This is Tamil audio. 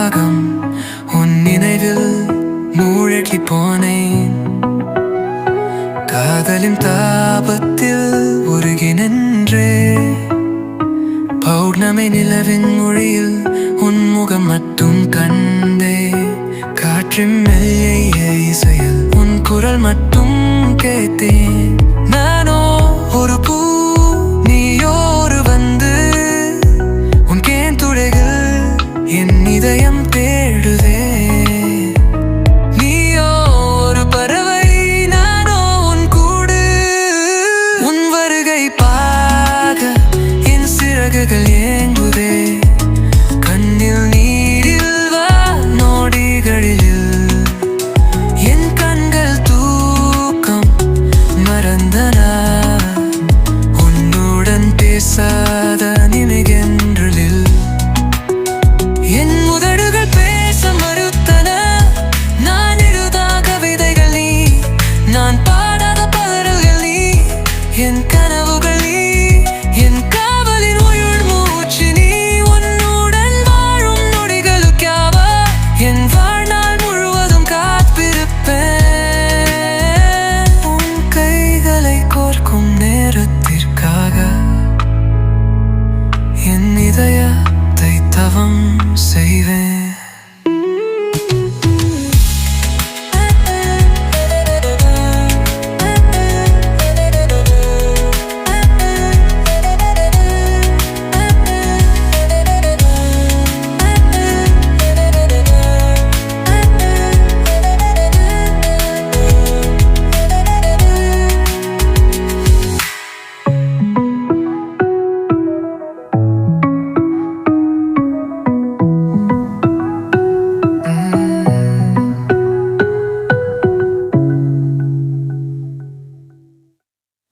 ராகம் உன் நினைவில் மூழ்கி போனேன். காதலின் தாபத்தில் உருகி நின்றே. பௌர்ணமி நிலவின் மொழியில் உன் முகம் மட்டும் கண்டே. காற்றின் மெல்லிய இசையில் உன் குரல் மட்டும் கேட்டேன். நானோ ஒரு பூ, நீயோரு வந்து உன் கேன் துளைகள் என் இதயம் தேடுதே.